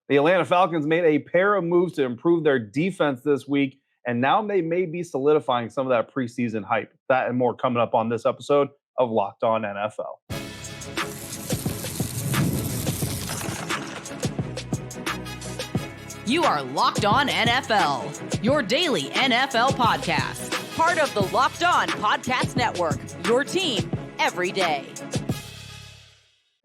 The Atlanta Falcons made a pair of moves to improve their defense this week, and now they may be solidifying some of that preseason hype. That and more coming up on this episode of Locked On NFL. You are Locked On NFL, your daily NFL podcast. Part of the Locked On Podcast Network, your team every day.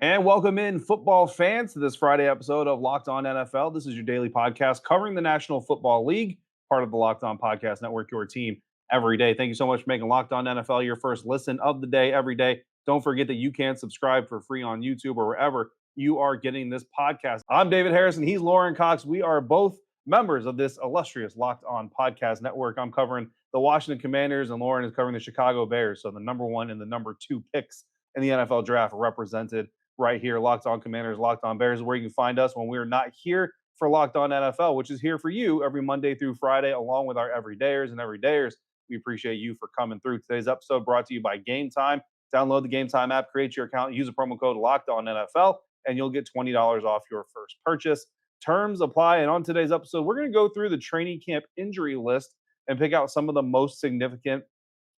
And welcome in, football fans, to this Friday episode of Locked On NFL. This is your daily podcast covering the National Football League, part of the Locked On Podcast Network, your team every day. Thank you so much for making Locked On NFL your first listen of the day every day. Don't forget that you can subscribe for free on YouTube or wherever you are getting this podcast. I'm David Harrison. He's Lauren Cox. We are both members of this illustrious Locked On Podcast Network. I'm covering the Washington Commanders, and Lauren is covering the Chicago Bears. So the number one and the number two picks in the NFL draft are represented right here. Locked On Commanders, Locked On Bears is where you can find us when we're not here for Locked On NFL, which is here for you every Monday through Friday, along with our everydayers and everydayers. We appreciate you for coming through. Today's episode brought to you by Gametime. Download the Gametime app, create your account, use a promo code Locked On NFL, and you'll get $20 off your first purchase. Terms apply. And on today's episode, we're going to go through the training camp injury list and pick out some of the most significant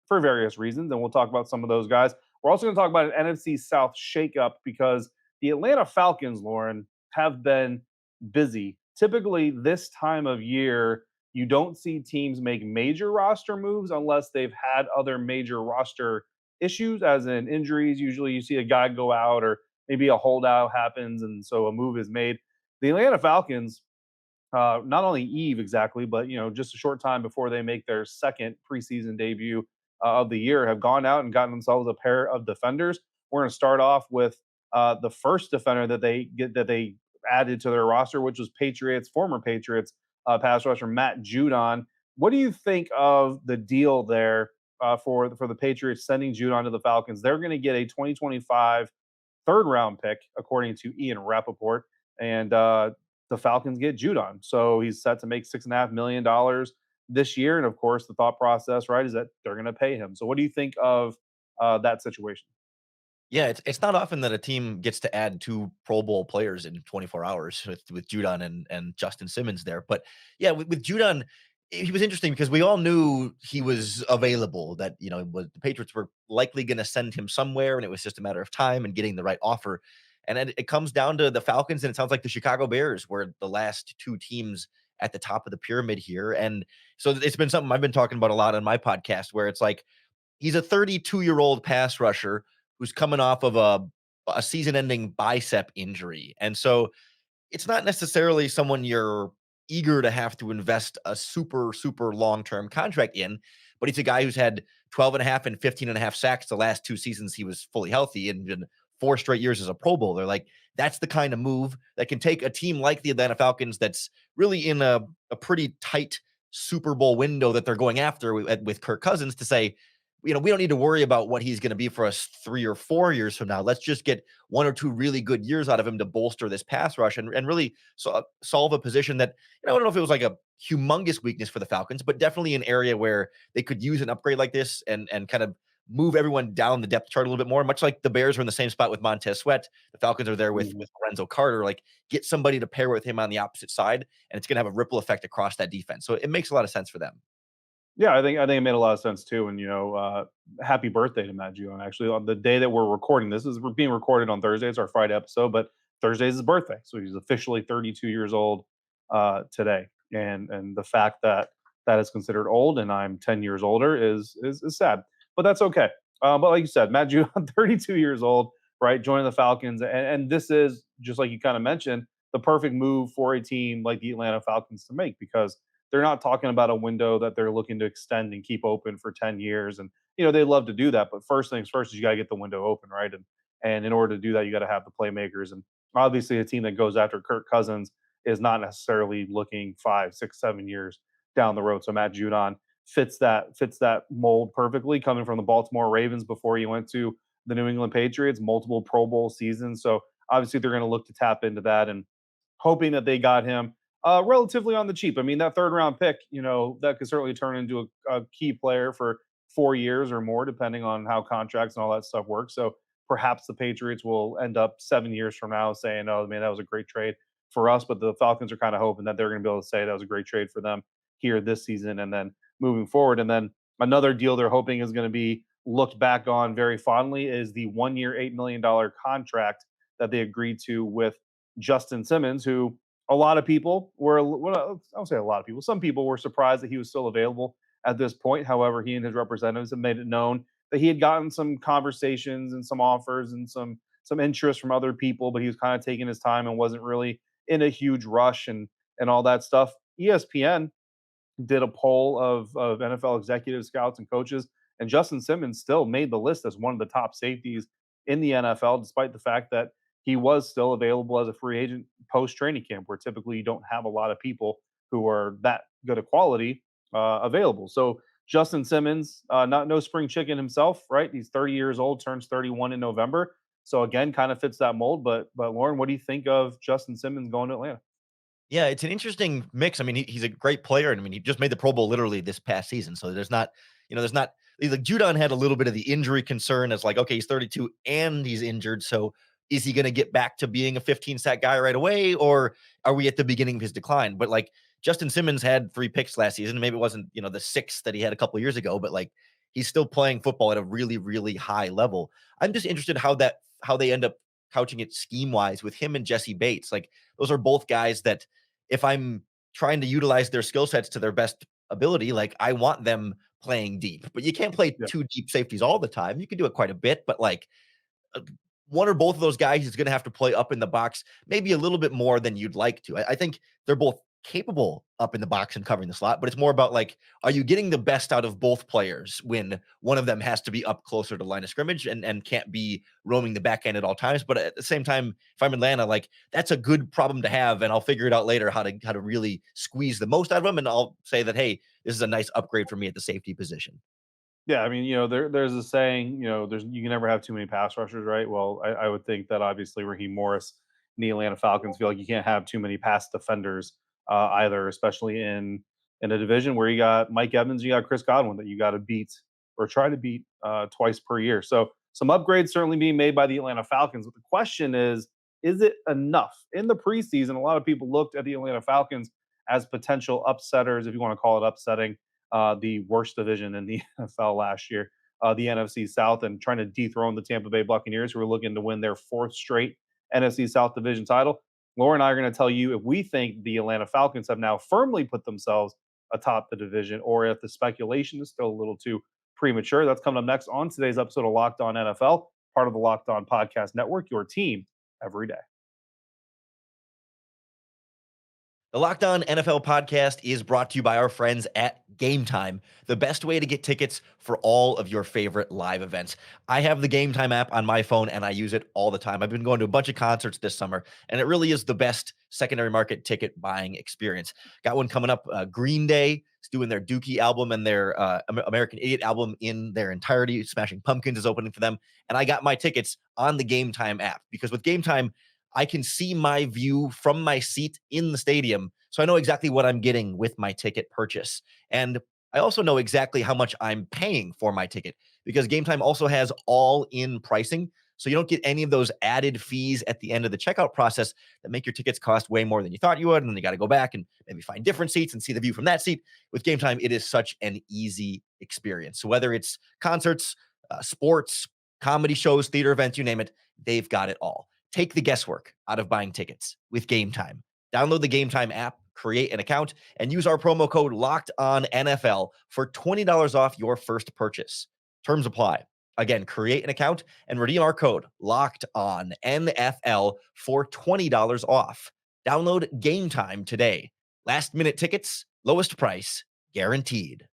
for various reasons. And we'll talk about some of those guys. We're also going to talk about an NFC South shakeup because the Atlanta Falcons, Lauren, have been busy. Typically, this time of year, you don't see teams make major roster moves unless they've had other major roster issues, as in injuries. Usually you see a guy go out or maybe a holdout happens, and so a move is made. The Atlanta Falcons, not only Eve exactly, but just a short time before they make their second preseason debut of the year, have gone out and gotten themselves a pair of defenders. We're going to start off with the first defender that they added to their roster, which was former Patriots pass rusher Matt Judon. What do you think of the deal there for the Patriots sending Judon to the Falcons? They're going to get a 2025 third-round pick, according to Ian Rappaport, and the Falcons get Judon. So he's set to make $6.5 million this year. And, of course, the thought process, right, is that they're going to pay him. So what do you think of that situation? Yeah, it's not often that a team gets to add two Pro Bowl players in 24 hours with Judon and Justin Simmons there. But, yeah, with Judon, he was interesting because we all knew he was available, that, the Patriots were likely going to send him somewhere, and it was just a matter of time and getting the right offer. And it comes down to the Falcons, and it sounds like the Chicago Bears were the last two teams at the top of the pyramid here. And so it's been something I've been talking about a lot on my podcast, where it's like he's a 32-year-old pass rusher who's coming off of a season-ending bicep injury. And so it's not necessarily someone you're eager to have to invest a super, super long-term contract in, but he's a guy who's had 12 and a half and 15 and a half sacks the last two seasons he was fully healthy, and been 4 straight years as a Pro Bowler. Like, that's the kind of move that can take a team like the Atlanta Falcons that's really in a pretty tight Super Bowl window that they're going after with Kirk Cousins, to say, we don't need to worry about what he's going to be for us 3 or 4 years from now. Let's just get 1 or 2 really good years out of him to bolster this pass rush and really solve a position that, I don't know if it was like a humongous weakness for the Falcons, but definitely an area where they could use an upgrade like this and kind of move everyone down the depth chart a little bit more. Much like the Bears were in the same spot with Montez Sweat, the Falcons are there with Lorenzo Carter. Like, get somebody to pair with him on the opposite side, and it's going to have a ripple effect across that defense. So it makes a lot of sense for them. Yeah, I think it made a lot of sense too. And happy birthday to Matt Judon. Actually, on the day that we're recording, we're being recorded on Thursday. It's our Friday episode, but Thursday is his birthday, so he's officially 32 years old today. And the fact that is considered old, and I'm 10 years older, is sad, but that's okay. But like you said, Matt Judon, 32 years old, right, joining the Falcons, and this is, just like you kind of mentioned, the perfect move for a team like the Atlanta Falcons to make, because they're not talking about a window that they're looking to extend and keep open for 10 years. And, they love to do that. But first things first is you got to get the window open, right? And in order to do that, you got to have the playmakers. And obviously a team that goes after Kirk Cousins is not necessarily looking 5, 6, 7 years down the road. So Matt Judon fits that mold perfectly, coming from the Baltimore Ravens before he went to the New England Patriots, multiple Pro Bowl seasons. So obviously they're going to look to tap into that, and hoping that they got him relatively on the cheap. I mean, that third-round pick, that could certainly turn into a key player for 4 years or more, depending on how contracts and all that stuff work. So perhaps the Patriots will end up 7 years from now saying, "Oh man, that was a great trade." for us, but the Falcons are kind of hoping that they're going to be able to say that was a great trade for them here this season and then moving forward. And then another deal they're hoping is going to be looked back on very fondly is the 1 year, $8 million contract that they agreed to with Justin Simmons, who a lot of people were, well, I don't say a lot of people, some people were surprised that he was still available at this point. However, he and his representatives have made it known that he had gotten some conversations and some offers and some interest from other people, but he was kind of taking his time and wasn't really in a huge rush and all that stuff. ESPN did a poll of NFL executives, scouts, and coaches, and Justin Simmons still made the list as one of the top safeties in the NFL, despite the fact that he was still available as a free agent post training camp, where typically you don't have a lot of people who are that good a quality available. So Justin Simmons, not no spring chicken himself, right? He's 30 years old, turns 31 in November. So again, kind of fits that mold. But Lauren, what do you think of Justin Simmons going to Atlanta? Yeah, it's an interesting mix. I mean, he's a great player, and I mean, he just made the Pro Bowl literally this past season. So there's not like Judon had a little bit of the injury concern as like, okay, he's 32 and he's injured. So is he going to get back to being a 15 sack guy right away, or are we at the beginning of his decline? But like Justin Simmons had 3 picks last season. Maybe it wasn't the 6 that he had a couple of years ago, but like he's still playing football at a really really high level. I'm just interested how they end up couching it scheme wise with him and Jesse Bates. Like those are both guys that if I'm trying to utilize their skill sets to their best ability, like I want them playing deep, but you can't play Yeah. 2 deep safeties all the time. You can do it quite a bit, but like uh, one or both of those guys is going to have to play up in the box, maybe a little bit more than you'd like to. I think they're both capable up in the box and covering the slot, but it's more about like, are you getting the best out of both players when one of them has to be up closer to line of scrimmage and can't be roaming the back end at all times? But at the same time, if I'm Atlanta, like that's a good problem to have, and I'll figure it out later how to really squeeze the most out of them. And I'll say that, hey, this is a nice upgrade for me at the safety position. Yeah, I mean, there's a saying, there's you can never have too many pass rushers, right? Well, I would think that obviously Raheem Morris and the Atlanta Falcons feel like you can't have too many pass defenders either, especially in a division where you got Mike Evans, you got Chris Godwin that you got to beat or try to beat twice per year. So some upgrades certainly being made by the Atlanta Falcons. But the question is it enough? In the preseason, a lot of people looked at the Atlanta Falcons as potential upsetters, if you want to call it upsetting the worst division in the NFL last year, the NFC South, and trying to dethrone the Tampa Bay Buccaneers, who are looking to win their 4th straight NFC South Division title. Laura and I are going to tell you if we think the Atlanta Falcons have now firmly put themselves atop the division, or if the speculation is still a little too premature. That's coming up next on today's episode of Locked On NFL, part of the Locked On Podcast Network, your team every day. The Locked On NFL podcast is brought to you by our friends at Gametime, the best way to get tickets for all of your favorite live events. I have the Gametime app on my phone and I use it all the time. I've been going to a bunch of concerts this summer, and it really is the best secondary market ticket buying experience. Got one coming up. Green Day is doing their Dookie album and their American Idiot album in their entirety. Smashing Pumpkins is opening for them. And I got my tickets on the Gametime app because with Gametime, I can see my view from my seat in the stadium. So I know exactly what I'm getting with my ticket purchase. And I also know exactly how much I'm paying for my ticket because Gametime also has all-in pricing. So you don't get any of those added fees at the end of the checkout process that make your tickets cost way more than you thought you would. And then you got to go back and maybe find different seats and see the view from that seat. With Gametime, it is such an easy experience. So whether it's concerts, sports, comedy shows, theater events, you name it, they've got it all. Take the guesswork out of buying tickets with Gametime. Download the Gametime app, create an account, and use our promo code LOCKEDONNFL for $20 off your first purchase. Terms apply. Again, create an account and redeem our code LOCKEDONNFL for $20 off. Download Gametime today. Last minute tickets, lowest price, guaranteed.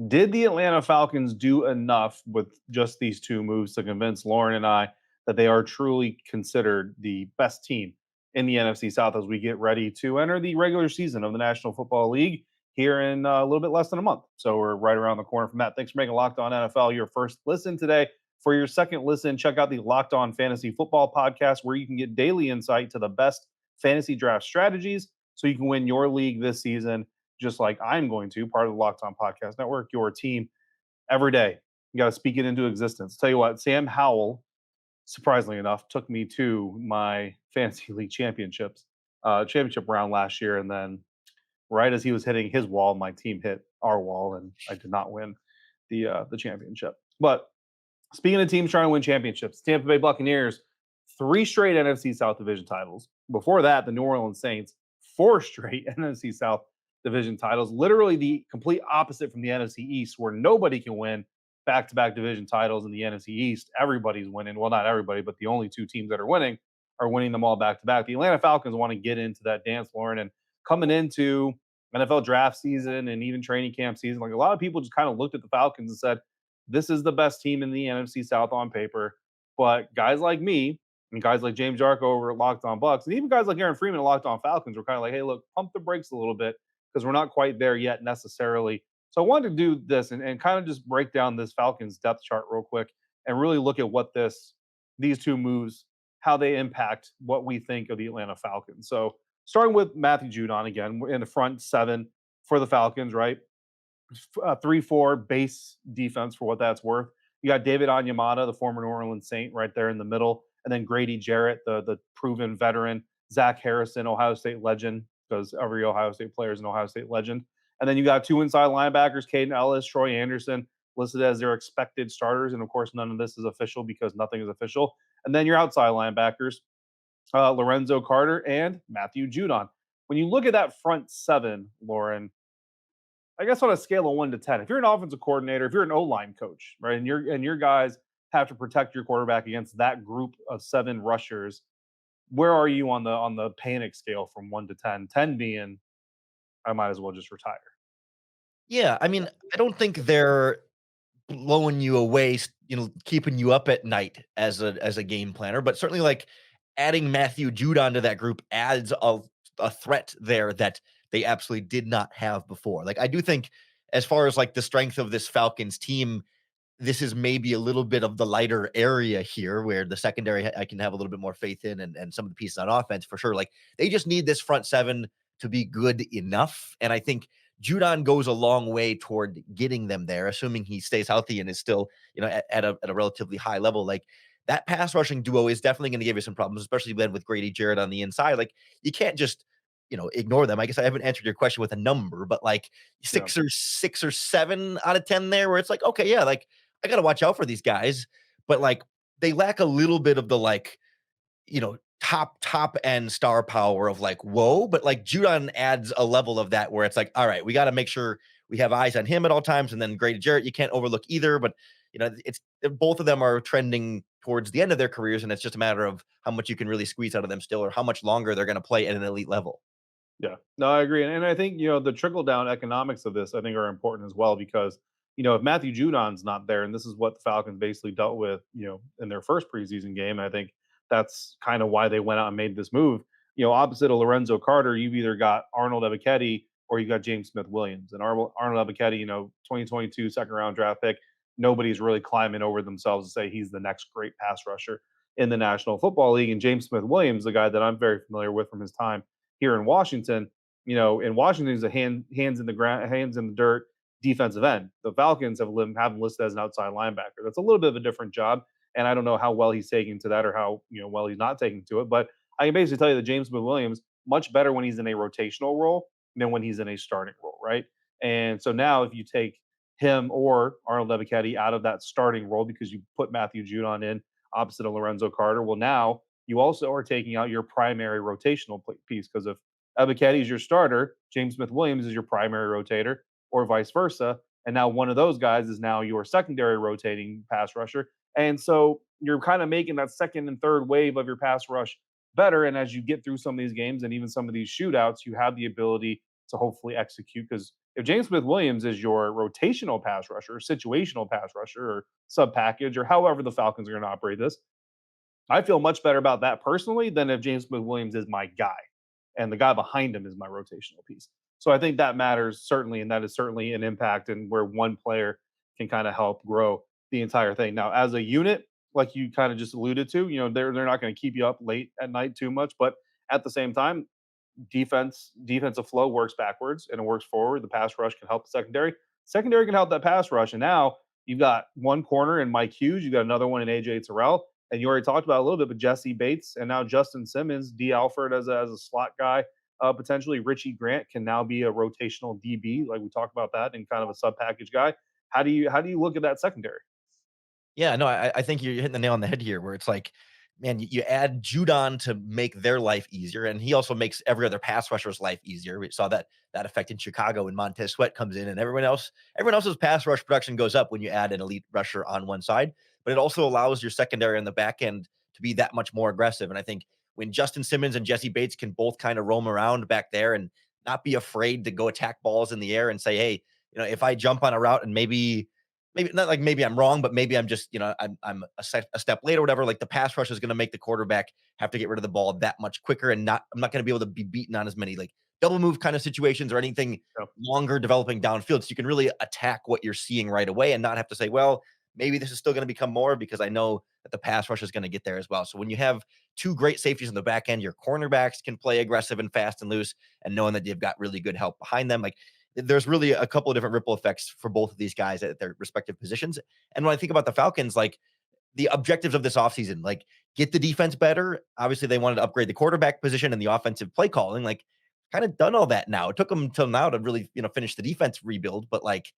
Did the Atlanta Falcons do enough with just these 2 moves to convince Lauren and I that they are truly considered the best team in the NFC South as we get ready to enter the regular season of the National Football League here in a little bit less than a month? So we're right around the corner from that. Thanks for making Locked On NFL your first listen today. For your second listen, check out the Locked On Fantasy Football podcast, where you can get daily insight to the best fantasy draft strategies so you can win your league this season, just like I'm going to, part of the Locked On Podcast Network, your team every day. You got to speak it into existence. Tell you what, Sam Howell surprisingly enough, took me to my fantasy league championship round last year, and then right as he was hitting his wall, my team hit our wall, and I did not win the championship. But speaking of teams trying to win championships, Tampa Bay Buccaneers, 3 straight NFC South Division titles. Before that, the New Orleans Saints, 4 straight NFC South Division titles. Literally the complete opposite from the NFC East, where nobody can win back-to-back division titles in the NFC East. Everybody's winning. Well, not everybody, but the only 2 teams that are winning them all back-to-back. The Atlanta Falcons want to get into that dance, Lauren, and coming into NFL draft season and even training camp season, like a lot of people just kind of looked at the Falcons and said, this is the best team in the NFC South on paper. But guys like me and guys like James Jarko over at Locked On Bucks, and even guys like Aaron Freeman at Locked On Falcons were kind of like, hey, look, pump the brakes a little bit because we're not quite there yet necessarily. So I wanted to do this and kind of just break down this Falcons depth chart real quick and really look at what these 2 moves, how they impact what we think of the Atlanta Falcons. So starting with Matthew Judon again in the front 7 for the Falcons, right? 3-4 base defense for what that's worth. You got David Onyemata, the former New Orleans Saint, right there in the middle, and then Grady Jarrett, the proven veteran. Zach Harrison, Ohio State legend, because every Ohio State player is an Ohio State legend. And then you got 2 inside linebackers, Caden Ellis, Troy Anderson, listed as their expected starters. And of course, none of this is official because nothing is official. And then your outside linebackers, Lorenzo Carter and Matthew Judon. When you look at that front 7, Lauren, I guess on a scale of 1 to 10, if you're an offensive coordinator, if you're an O-line coach, right, and your guys have to protect your quarterback against that group of 7 rushers, where are you on the panic scale from 1 to 10? 10 being, I might as well just retire. Yeah, I mean, I don't think they're blowing you away, keeping you up at night as a game planner, but certainly like adding Matthew Judon to that group adds a threat there that they absolutely did not have before. Like I do think as far as like the strength of this Falcons team, this is maybe a little bit of the lighter area here where the secondary I can have a little bit more faith in and some of the pieces on offense for sure. Like they just need this front 7 to be good enough. And I think Judon goes a long way toward getting them there, assuming he stays healthy and is still, at a relatively high level. Like that pass rushing duo is definitely going to give you some problems, especially then with Grady Jarrett on the inside. Like you can't just, ignore them. I guess I haven't answered your question with a number, but like 6 or 7 out of 10 there where it's like, okay, yeah, like I got to watch out for these guys, but like they lack a little bit of the like, top end star power of like, whoa, but like Judon adds a level of that where it's like, all right, we got to make sure we have eyes on him at all times. And then Grady Jarrett, you can't overlook either, but it's both of them are trending towards the end of their careers. And it's just a matter of how much you can really squeeze out of them still, or how much longer they're going to play at an elite level. Yeah, no, I agree. And I think, the trickle down economics of this, I think, are important as well because, if Matthew Judon's not there, and this is what the Falcons basically dealt with, in their first preseason game, I think that's kind of why they went out and made this move. Opposite of Lorenzo Carter, you've either got Arnold Ebiketie or you got James Smith Williams. And Arnold Ebiketie, 2022 second round draft pick, nobody's really climbing over themselves to say he's the next great pass rusher in the National Football League. And James Smith Williams, the guy that I'm very familiar with from his time here in Washington, in Washington, he's a hands in the ground, hands in the dirt defensive end. The Falcons have him listed as an outside linebacker. That's a little bit of a different job, and I don't know how well he's taking to that or how well he's not taking to it. But I can basically tell you that James Smith Williams much better when he's in a rotational role than when he's in a starting role, right? And so now if you take him or Arnold Ebiketie out of that starting role because you put Matthew Judon in opposite of Lorenzo Carter, well now you also are taking out your primary rotational piece because if Ebiketie is your starter, James Smith Williams is your primary rotator, or vice versa. And now one of those guys is now your secondary rotating pass rusher. And so you're kind of making that second and third wave of your pass rush better. And as you get through some of these games and even some of these shootouts, you have the ability to hopefully execute. Because if James Smith Williams is your rotational pass rusher, or situational pass rusher, or sub package, or however the Falcons are going to operate this, I feel much better about that personally than if James Smith Williams is my guy and the guy behind him is my rotational piece. So I think that matters certainly, and that is certainly an impact and where one player can kind of help grow the entire thing. Now, as a unit, like you kind of just alluded to, they're not going to keep you up late at night too much, but at the same time, defensive flow works backwards and it works forward. The pass rush can help the secondary. Secondary can help that pass rush, and now you've got one corner in Mike Hughes, you got another one in AJ Terrell, And you already talked about it a little bit, but Jesse Bates and now Justin Simmons, D. Alford as a slot guy, potentially Richie Grant can now be a rotational DB, like we talked about that, and kind of a sub package guy. How do you look at that secondary? Yeah, no, I think you're hitting the nail on the head here where it's like, man, you add Judon to make their life easier, and he also makes every other pass rusher's life easier. We saw that effect in Chicago when Montez Sweat comes in and everyone else's pass rush production goes up when you add an elite rusher on one side, but it also allows your secondary on the back end to be that much more aggressive. And I think when Justin Simmons and Jesse Bates can both kind of roam around back there and not be afraid to go attack balls in the air and say, hey, if I jump on a route and maybe not like maybe I'm wrong, but maybe I'm just, I'm a step late or whatever. Like the pass rush is going to make the quarterback have to get rid of the ball that much quicker, and I'm not going to be able to be beaten on as many like double move kind of situations or anything Yep. longer developing downfield. So you can really attack what you're seeing right away and not have to say, well, maybe this is still going to become more because I know that the pass rush is going to get there as well. So when you have two great safeties in the back end, your cornerbacks can play aggressive and fast and loose, and knowing that you've got really good help behind them, like there's really a couple of different ripple effects for both of these guys at their respective positions. And when I think about the Falcons, like the objectives of this offseason, like get the defense better. Obviously, they wanted to upgrade the quarterback position and the offensive play calling. Like, kind of done all that now. It took them until now to really, finish the defense rebuild, but like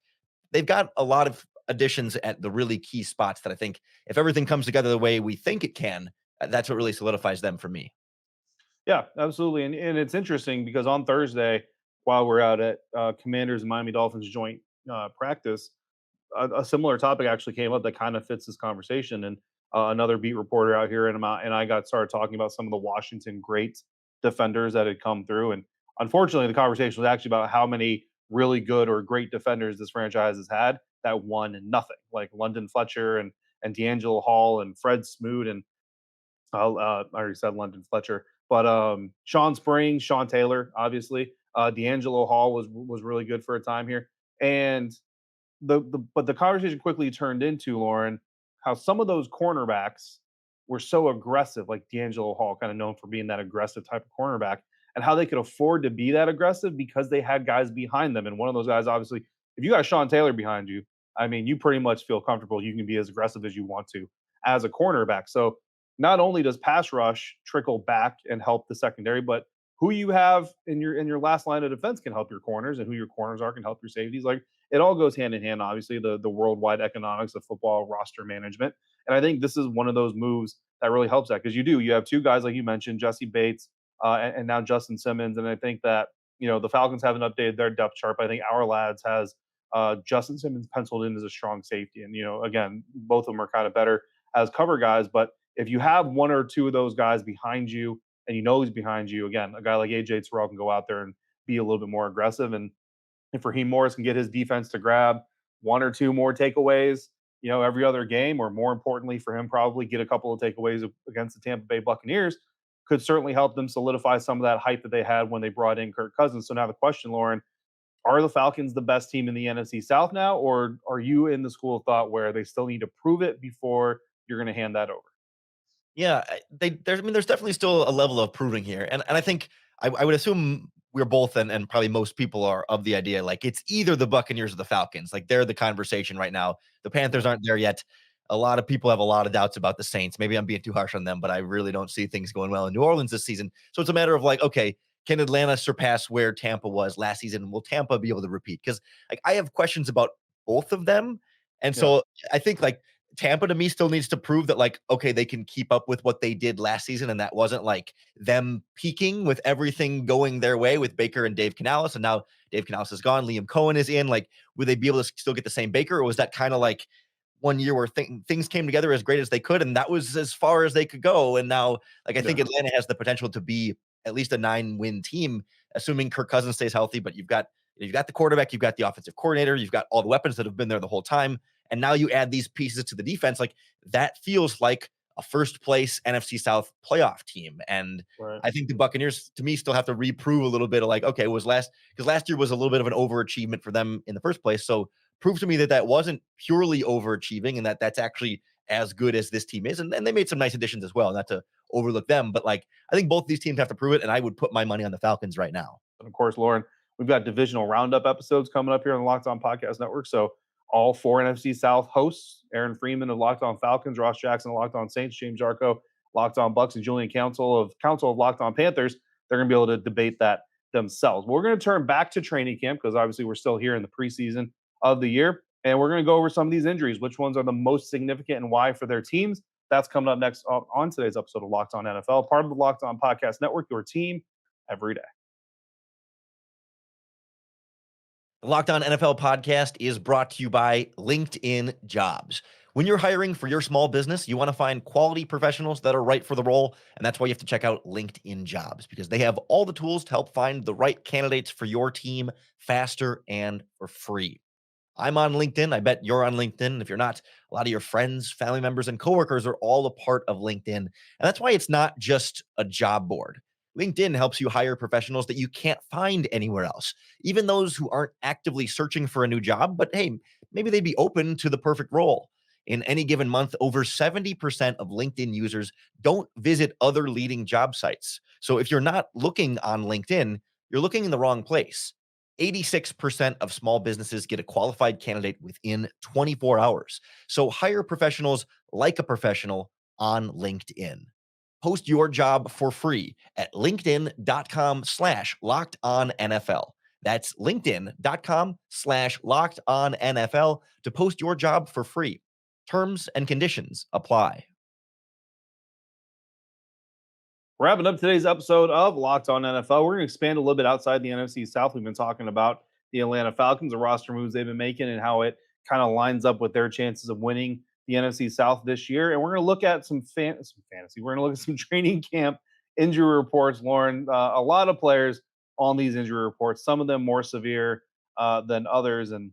they've got a lot of additions at the really key spots that I think if everything comes together the way we think it can, that's what really solidifies them for me. Yeah, absolutely. And it's interesting because on Thursday, while we're out at Commanders and Miami Dolphins joint practice, a similar topic actually came up that kind of fits this conversation. And another beat reporter out here and I got started talking about some of the Washington great defenders that had come through. And unfortunately, the conversation was actually about how many really good or great defenders this franchise has had that won nothing, like London Fletcher and D'Angelo Hall and Fred Smoot and I already said London Fletcher, but Sean Springs, Sean Taylor, obviously. D'Angelo Hall was really good for a time here, and the conversation quickly turned into Lauren how some of those cornerbacks were so aggressive, like D'Angelo Hall, kind of known for being that aggressive type of cornerback, and how they could afford to be that aggressive because they had guys behind them. And one of those guys, obviously, if you got Sean Taylor behind you, I mean, you pretty much feel comfortable. You can be as aggressive as you want to as a cornerback. So not only does pass rush trickle back and help the secondary, but who you have in your last line of defense can help your corners, and who your corners are can help your safeties. Like it all goes hand in hand. Obviously, the worldwide economics of football roster management, and I think this is one of those moves that really helps that because you have two guys like you mentioned, Jesse Bates and now Justin Simmons, and I think that the Falcons haven't updated their depth chart. But I think our lads has Justin Simmons penciled in as a strong safety, and again, both of them are kind of better as cover guys, but if you have one or two of those guys behind you and who's behind you, again, a guy like AJ Terrell can go out there and be a little bit more aggressive. And if Raheem Morris can get his defense to grab one or two more takeaways, every other game, or more importantly for him, probably get a couple of takeaways against the Tampa Bay Buccaneers, could certainly help them solidify some of that hype that they had when they brought in Kirk Cousins. So now the question, Lauren, are the Falcons the best team in the NFC South now, or are you in the school of thought where they still need to prove it before you're going to hand that over? Yeah, there's definitely still a level of proving here, and I think I would assume we're both and probably most people are of the idea like it's either the Buccaneers or the Falcons. Like they're the conversation right now. The Panthers aren't there yet. A lot of people have a lot of doubts about the Saints. Maybe I'm being too harsh on them, but I really don't see things going well in New Orleans this season. So it's a matter of like, okay, can Atlanta surpass where Tampa was last season? Will Tampa be able to repeat? Because like I have questions about both of them, and Yeah. so I think like Tampa to me still needs to prove that like, okay, they can keep up with what they did last season. And that wasn't like them peaking with everything going their way with Baker and Dave Canales. And now Dave Canales is gone. Liam Cohen is in. Like, would they be able to still get the same Baker? Or was that kind of like one year where things came together as great as they could? And that was as far as they could go. And now, like, I think Atlanta has the potential to be at least a 9-win team, assuming Kirk Cousins stays healthy. But you've got the quarterback, you've got the offensive coordinator, you've got all the weapons that have been there the whole time. And now you add these pieces to the defense. Like that feels like a first place NFC South playoff team. And Right. I think the Buccaneers to me still have to reprove a little bit of like, okay, because last year was a little bit of an overachievement for them in the first place. So prove to me that wasn't purely overachieving and that's actually as good as this team is. And they made some nice additions as well, not to overlook them. But like, I think both these teams have to prove it. And I would put my money on the Falcons right now. And of course, Lauren, we've got divisional roundup episodes coming up here on the Locked On Podcast Network. So all 4 NFC South hosts, Aaron Freeman of Locked On Falcons, Ross Jackson of Locked On Saints, James Jarko, Locked On Bucks, and Julian Council of Locked On Panthers. They're going to be able to debate that themselves. But we're going to turn back to training camp because obviously we're still here in the preseason of the year. And we're going to go over some of these injuries, which ones are the most significant and why for their teams. That's coming up next on today's episode of Locked On NFL, part of the Locked On Podcast Network, your team every day. The Locked On NFL podcast is brought to you by LinkedIn Jobs. When you're hiring for your small business, you want to find quality professionals that are right for the role, and that's why you have to check out LinkedIn Jobs because they have all the tools to help find the right candidates for your team faster and for free. I'm on LinkedIn. I bet you're on LinkedIn. If you're not, a lot of your friends, family members, and coworkers are all a part of LinkedIn. And that's why it's not just a job board. LinkedIn helps you hire professionals that you can't find anywhere else, even those who aren't actively searching for a new job, but hey, maybe they'd be open to the perfect role. In any given month, over 70% of LinkedIn users don't visit other leading job sites. So if you're not looking on LinkedIn, you're looking in the wrong place. 86% of small businesses get a qualified candidate within 24 hours. So hire professionals like a professional on LinkedIn. Post your job for free at linkedin.com/lockedonnfl. That's linkedin.com/lockedonnfl to post your job for free. Terms and conditions apply. Wrapping up today's episode of Locked On NFL, we're going to expand a little bit outside the NFC South. We've been talking about the Atlanta Falcons, the roster moves they've been making, and how it kind of lines up with their chances of winning the NFC South this year. And we're going to look at some fantasy. We're going to look at some training camp injury reports, Lauren. A lot of players on these injury reports, some of them more severe than others. And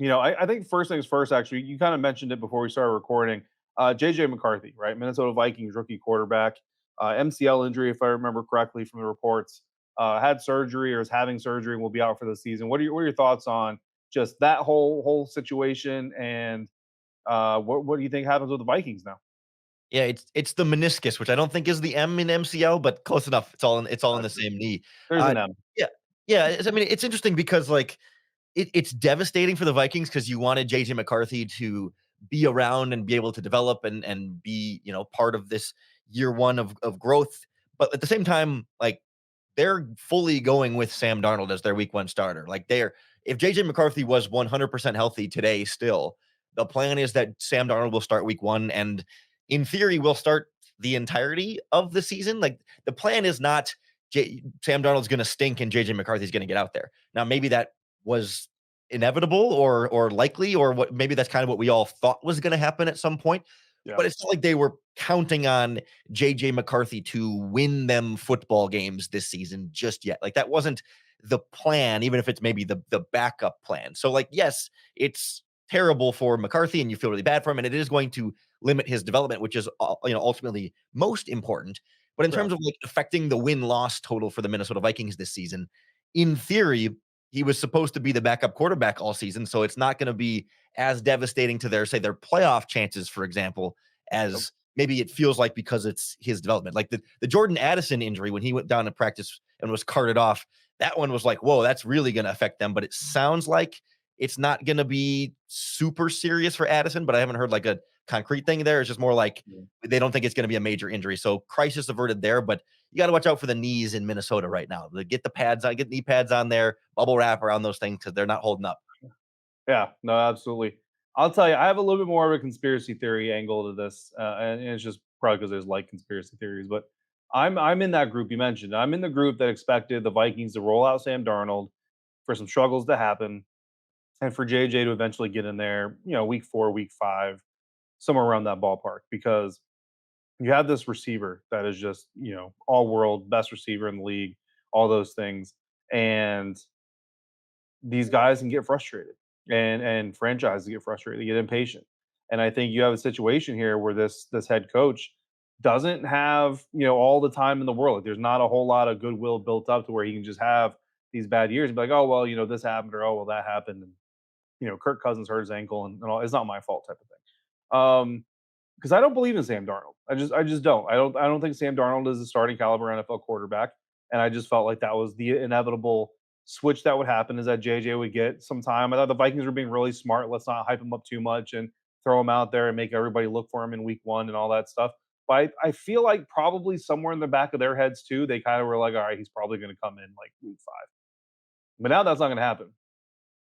I think first things first, actually, you kind of mentioned it before we started recording. JJ McCarthy, right? Minnesota Vikings rookie quarterback, MCL injury, if I remember correctly from the reports, had surgery or is having surgery and will be out for the season. What are your thoughts on just that whole situation? And what do you think happens with the Vikings now? Yeah, it's the meniscus, which I don't think is the M in MCL, but close enough. It's all in the same knee. There's an M. Yeah, yeah. I mean, it's interesting because like it's devastating for the Vikings because you wanted JJ McCarthy to be around and be able to develop and be part of this year one of growth, but at the same time, like they're fully going with Sam Darnold as their week one starter. Like if JJ McCarthy was 100% healthy today, still the plan is that Sam Darnold will start week one, and in theory, will start the entirety of the season. Like the plan is not Sam Darnold's going to stink and JJ McCarthy's going to get out there. Now, maybe that was inevitable or likely, or what maybe that's kind of what we all thought was going to happen at some point. Yeah. But it's not like they were counting on JJ McCarthy to win them football games this season just yet. Like that wasn't the plan, even if it's maybe the backup plan. So like, yes, it's terrible for McCarthy and you feel really bad for him, and it is going to limit his development, which is ultimately most important. But in terms of like affecting the win-loss total for the Minnesota Vikings this season, in theory, he was supposed to be the backup quarterback all season, so it's not going to be as devastating to their playoff chances, for example, as maybe it feels like because it's his development. Like the Jordan Addison injury when he went down to practice and was carted off, that one was like, whoa, that's really going to affect them. But it sounds like it's not going to be super serious for Addison, but I haven't heard like a concrete thing there. It's just more like they don't think it's going to be a major injury. So crisis averted there, but you got to watch out for the knees in Minnesota right now. Get the pads on, get knee pads on there, bubble wrap around those things because they're not holding up. Yeah, no, absolutely. I'll tell you, I have a little bit more of a conspiracy theory angle to this, and it's just probably because there's like conspiracy theories. But I'm in that group you mentioned. I'm in the group that expected the Vikings to roll out Sam Darnold for some struggles to happen, and for JJ to eventually get in there, week 4, week 5, somewhere around that ballpark, because you have this receiver that is just, all world, best receiver in the league, all those things. And these guys can get frustrated and franchises get frustrated, they get impatient. And I think you have a situation here where this head coach doesn't have, all the time in the world. Like, there's not a whole lot of goodwill built up to where he can just have these bad years and be like, oh, well, this happened, or, oh, well, that happened. And, Kirk Cousins hurt his ankle and all, it's not my fault type of thing. Because I don't believe in Sam Darnold. I just don't. I don't think Sam Darnold is a starting caliber NFL quarterback. And I just felt like that was the inevitable switch that would happen is that JJ would get some time. I thought the Vikings were being really smart. Let's not hype him up too much and throw him out there and make everybody look for him in week one and all that stuff. But I feel like probably somewhere in the back of their heads too, they kind of were like, all right, he's probably going to come in like week 5. But now that's not going to happen.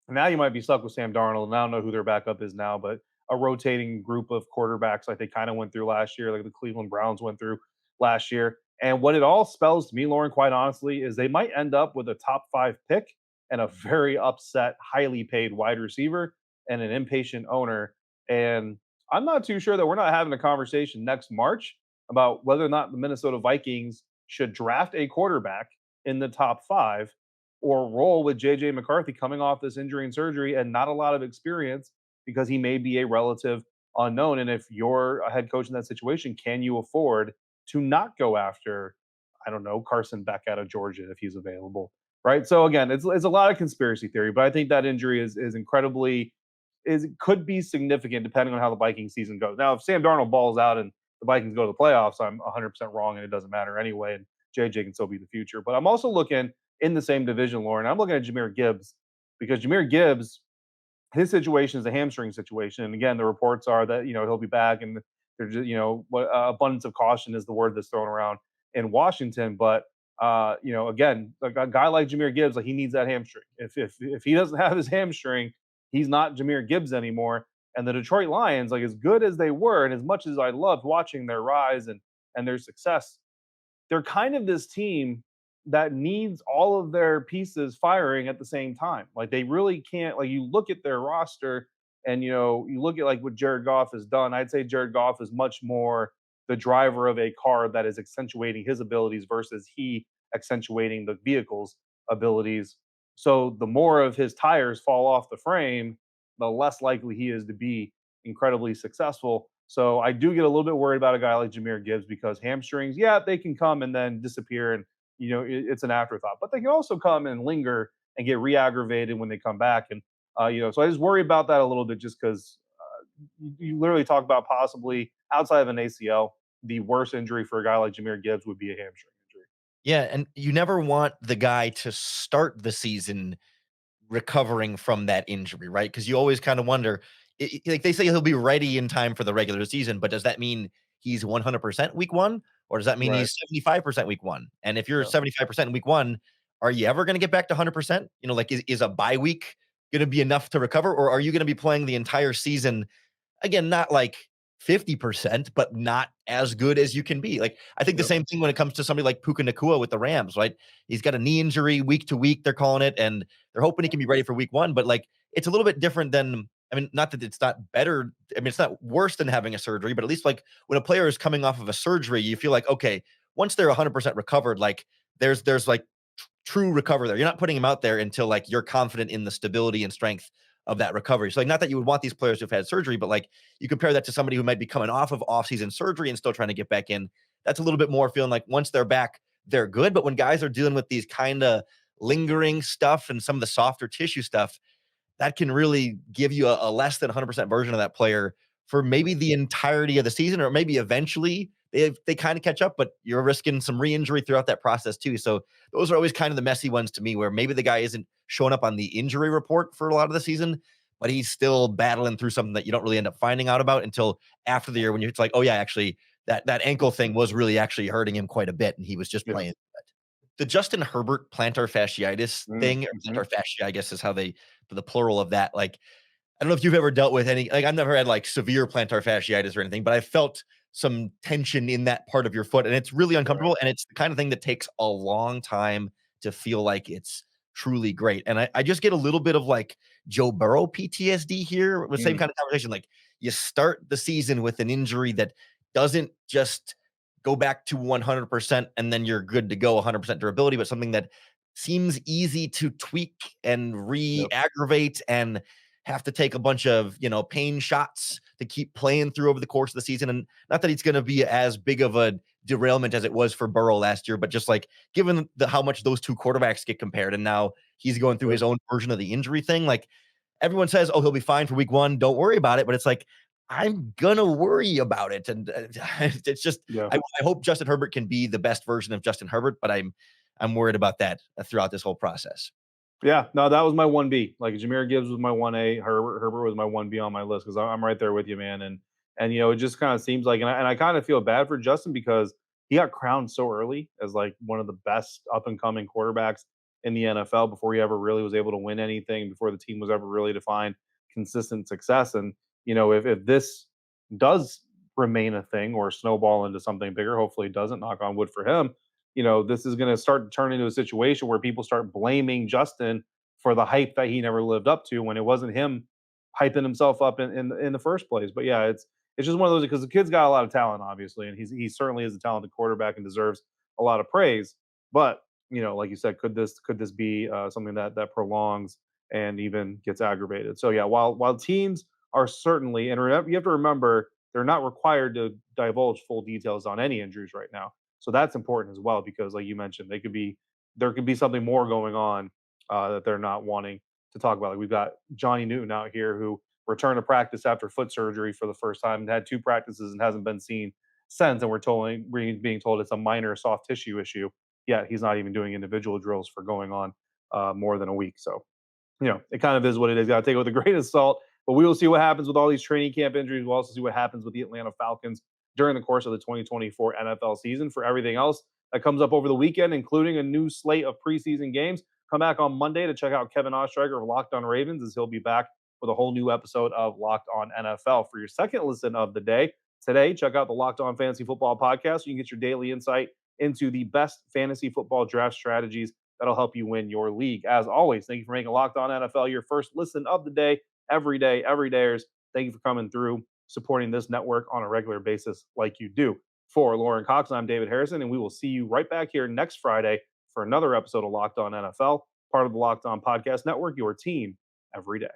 Now you might be stuck with Sam Darnold, and I don't know who their backup is now, but a rotating group of quarterbacks like they kind of went through last year, like the Cleveland Browns went through last year. And what it all spells to me, Lauren, quite honestly, is they might end up with a top 5 pick and a very upset, highly paid wide receiver and an impatient owner. And I'm not too sure that we're not having a conversation next March about whether or not the Minnesota Vikings should draft a quarterback in the top 5 or roll with JJ McCarthy coming off this injury and surgery and not a lot of experience because he may be a relative unknown. And if you're a head coach in that situation, can you afford to not go after, I don't know, Carson Beck out of Georgia if he's available? Right. So again, it's a lot of conspiracy theory, but I think that injury is incredibly is could be significant depending on how the Viking season goes. Now, if Sam Darnold balls out and the Vikings go to the playoffs, I'm 100% wrong and it doesn't matter anyway. And JJ can still be the future. But I'm also looking in the same division, Lauren. I'm looking at Jahmyr Gibbs because Jahmyr Gibbs, his situation is a hamstring situation. And again, the reports are that, he'll be back and there's just, abundance of caution is the word that's thrown around in Washington. But, again, like a guy like Jahmyr Gibbs, like he needs that hamstring. If he doesn't have his hamstring, he's not Jahmyr Gibbs anymore. And the Detroit Lions, like as good as they were, and as much as I loved watching their rise and their success, they're kind of this team that needs all of their pieces firing at the same time. Like they really can't. Like you look at their roster, and you look at like what Jared Goff has done. I'd say Jared Goff is much more the driver of a car that is accentuating his abilities versus he accentuating the vehicle's abilities. So the more of his tires fall off the frame, the less likely he is to be incredibly successful. So I do get a little bit worried about a guy like Jahmyr Gibbs because hamstrings, yeah, they can come and then disappear and it's an afterthought, but they can also come and linger and get re-aggravated when they come back. And so I just worry about that a little bit just because you literally talk about possibly outside of an ACL, the worst injury for a guy like Jahmyr Gibbs would be a hamstring injury. Yeah, and you never want the guy to start the season recovering from that injury, right? Because you always kind of wonder, like they say he'll be ready in time for the regular season, but does that mean he's 100% week 1, or does that mean Right. he's 75% week 1? And if you're Yeah. 75% in week 1, are you ever going to get back to 100%? Like is a bye week going to be enough to recover, or are you going to be playing the entire season again, not like 50%, but not as good as you can be. Like, I think the Yep. same thing when it comes to somebody like Puka Nacua with the Rams, right? He's got a knee injury week to week, they're calling it, and they're hoping he can be ready for week 1. But like, it's a little bit different than, I mean, not that it's not better. I mean, it's not worse than having a surgery, but at least like when a player is coming off of a surgery, you feel like, okay, once they're 100% recovered, like there's like true recover there. You're not putting him out there until like you're confident in the stability and strength of that recovery. So like, not that you would want these players to have had surgery, but like you compare that to somebody who might be coming off of off-season surgery and still trying to get back in. That's a little bit more feeling like once they're back, they're good. But when guys are dealing with these kind of lingering stuff and some of the softer tissue stuff, that can really give you a less than 100% version of that player for maybe the entirety of the season, or maybe eventually they kind of catch up, but you're risking some re-injury throughout that process too. So those are always kind of the messy ones to me, where maybe the guy isn't showing up on the injury report for a lot of the season, but he's still battling through something that you don't really end up finding out about until after the year, when you're like, oh yeah, actually that ankle thing was really actually hurting him quite a bit, and he was just Yeah. playing. The Justin Herbert plantar fasciitis thing, or Mm-hmm. plantar fascia, I guess is how the plural of that. Like, I don't know if you've ever dealt with any, like I've never had like severe plantar fasciitis or anything, but I felt some tension in that part of your foot, and it's really uncomfortable. And it's the kind of thing that takes a long time to feel like it's truly great. And I just get a little bit of like Joe Burrow PTSD here with the same kind of conversation. Like, you start the season with an injury that doesn't just go back to 100% and then you're good to go 100% durability, but something that seems easy to tweak and re-aggravate and have to take a bunch of, pain shots to keep playing through over the course of the season. And not that it's going to be as big of a derailment as it was for Burrow last year, but just like given how much those two quarterbacks get compared, and now he's going through his own version of the injury thing. Like, everyone says, oh, he'll be fine for week 1. Don't worry about it. But it's like, I'm gonna worry about it. And it's just, I hope Justin Herbert can be the best version of Justin Herbert, but I'm worried about that throughout this whole process. Yeah, no, that was my 1B. Like Jahmyr Gibbs was my 1A. Herbert was my 1B on my list because I'm right there with you, man. And it just kind of seems like, and I kind of feel bad for Justin because he got crowned so early as like one of the best up and coming quarterbacks in the NFL before he ever really was able to win anything, before the team was ever really to find consistent success. And if this does remain a thing or snowball into something bigger, hopefully it doesn't. Knock on wood for him. This is going to start to turn into a situation where people start blaming Justin for the hype that he never lived up to when it wasn't him hyping himself up in the first place. But yeah, it's just one of those because the kid's got a lot of talent, obviously, and he certainly is a talented quarterback and deserves a lot of praise. But like you said, could this be something that prolongs and even gets aggravated? So yeah, while teams are certainly, and you have to remember they're not required to divulge full details on any injuries right now. So that's important as well because, like you mentioned, there could be something more going on that they're not wanting to talk about. Like we've got Johnny Newton out here who returned to practice after foot surgery for the first time and had two practices and hasn't been seen since. And we're being told it's a minor soft tissue issue. Yet he's not even doing individual drills for going on more than a week. So it kind of is what it is. Got to take it with a grain of salt. But we will see what happens with all these training camp injuries. We'll also see what happens with the Atlanta Falcons during the course of the 2024 NFL season. For everything else that comes up over the weekend, including a new slate of preseason games, come back on Monday to check out Kevin Ostreicher of Locked On Ravens, as he'll be back with a whole new episode of Locked On NFL. For your second listen of the day, today, check out the Locked On Fantasy Football podcast. You can get your daily insight into the best fantasy football draft strategies that'll help you win your league. As always, thank you for making Locked On NFL your first listen of the day, every day, every dayers. Thank you for coming through, supporting this network on a regular basis like you do. For Lauren Cox, I'm David Harrison, and we will see you right back here next Friday for another episode of Locked On NFL, part of the Locked On Podcast Network, your team every day.